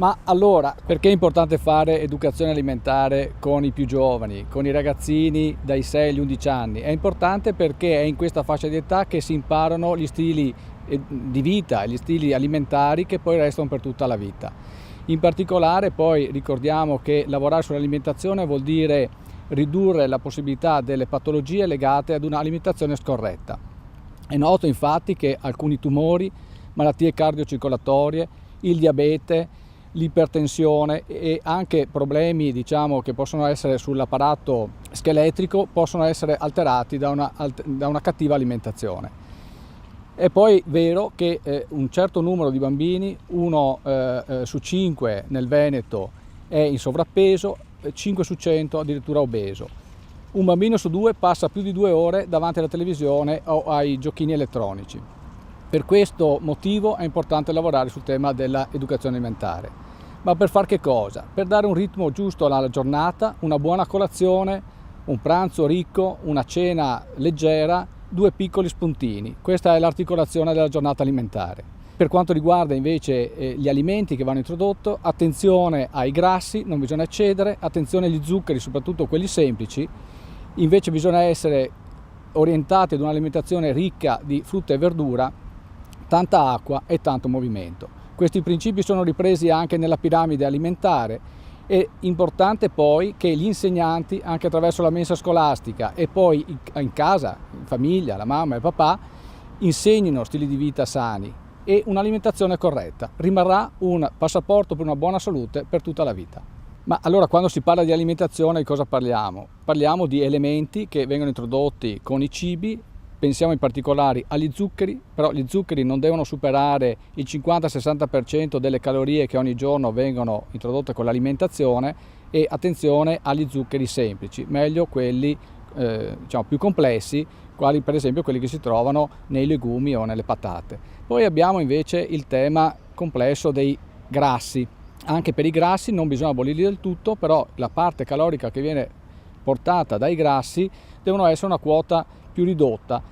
Ma allora, perché è importante fare educazione alimentare con i più giovani, con i ragazzini dai 6 agli 11 anni? È importante perché è in questa fascia di età che si imparano gli stili di vita, gli stili alimentari che poi restano per tutta la vita. In particolare poi ricordiamo che lavorare sull'alimentazione vuol dire ridurre la possibilità delle patologie legate ad un'alimentazione scorretta. È noto infatti che alcuni tumori, malattie cardiocircolatorie, il diabete, l'ipertensione e anche problemi che possono essere sull'apparato scheletrico possono essere alterati da una cattiva alimentazione. È poi vero che un certo numero di bambini, 1 su 5 nel Veneto, è in sovrappeso, 5 su 100 addirittura obeso. Un bambino su 2 passa più di 2 ore davanti alla televisione o ai giochini elettronici. Per questo motivo è importante lavorare sul tema dell'educazione alimentare. Ma per far che cosa? Per dare un ritmo giusto alla giornata, una buona colazione, un pranzo ricco, una cena leggera, 2 piccoli spuntini. Questa è l'articolazione della giornata alimentare. Per quanto riguarda invece gli alimenti che vanno introdotti, attenzione ai grassi, non bisogna eccedere, attenzione agli zuccheri, soprattutto quelli semplici, invece bisogna essere orientati ad un'alimentazione ricca di frutta e verdura, tanta acqua e tanto movimento. Questi principi sono ripresi anche nella piramide alimentare. È importante poi che gli insegnanti, anche attraverso la mensa scolastica e poi in casa, in famiglia, la mamma e il papà, insegnino stili di vita sani e un'alimentazione corretta. Rimarrà un passaporto per una buona salute per tutta la vita. Ma allora quando si parla di alimentazione di cosa parliamo? Parliamo di elementi che vengono introdotti con i cibi. Pensiamo in particolare agli zuccheri, però gli zuccheri non devono superare il 50-60% delle calorie che ogni giorno vengono introdotte con l'alimentazione e attenzione agli zuccheri semplici, meglio quelli più complessi, quali per esempio quelli che si trovano nei legumi o nelle patate. Poi abbiamo invece il tema complesso dei grassi. Anche per i grassi non bisogna abolirli del tutto, però la parte calorica che viene portata dai grassi devono essere una quota più ridotta,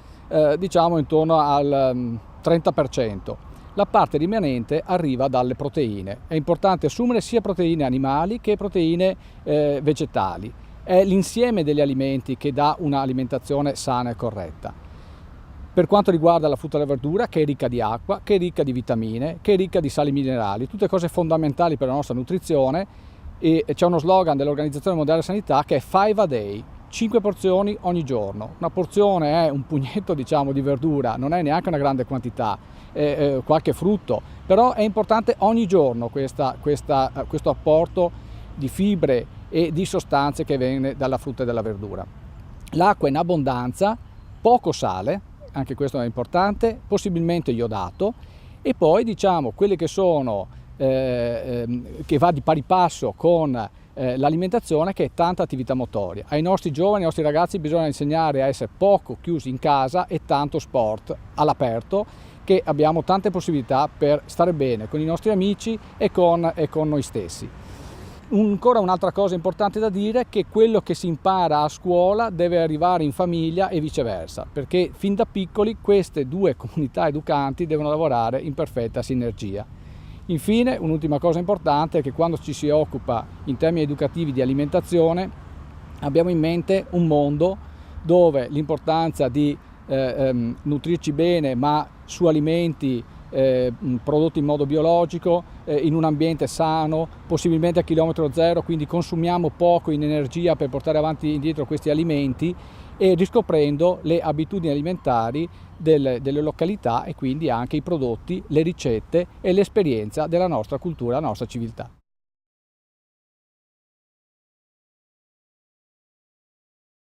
diciamo intorno al 30%. La parte rimanente arriva dalle proteine. È importante assumere sia proteine animali che proteine vegetali. È l'insieme degli alimenti che dà un'alimentazione sana e corretta. Per quanto riguarda la frutta e la verdura, che è ricca di acqua, che è ricca di vitamine, che è ricca di sali minerali, tutte cose fondamentali per la nostra nutrizione, e c'è uno slogan dell'Organizzazione Mondiale della Sanità che è 5 a day. 5 porzioni ogni giorno. Una porzione è un pugnetto di verdura, non è neanche una grande quantità, qualche frutto, però è importante ogni giorno questo apporto di fibre e di sostanze che viene dalla frutta e dalla verdura. L'acqua in abbondanza, poco sale, anche questo è importante, possibilmente iodato, e poi quelli che sono che va di pari passo con l'alimentazione, che è tanta attività motoria. Ai nostri giovani, ai nostri ragazzi bisogna insegnare a essere poco chiusi in casa e tanto sport all'aperto, che abbiamo tante possibilità per stare bene con i nostri amici e con noi stessi. Ancora un'altra cosa importante da dire è che quello che si impara a scuola deve arrivare in famiglia e viceversa, perché fin da piccoli queste due comunità educanti devono lavorare in perfetta sinergia. Infine, un'ultima cosa importante è che quando ci si occupa in termini educativi di alimentazione abbiamo in mente un mondo dove l'importanza di nutrirci bene ma su alimenti prodotti in modo biologico, in un ambiente sano, possibilmente a chilometro zero, quindi consumiamo poco in energia per portare avanti e indietro questi alimenti e riscoprendo le abitudini alimentari delle località e quindi anche i prodotti, le ricette e l'esperienza della nostra cultura, la nostra civiltà.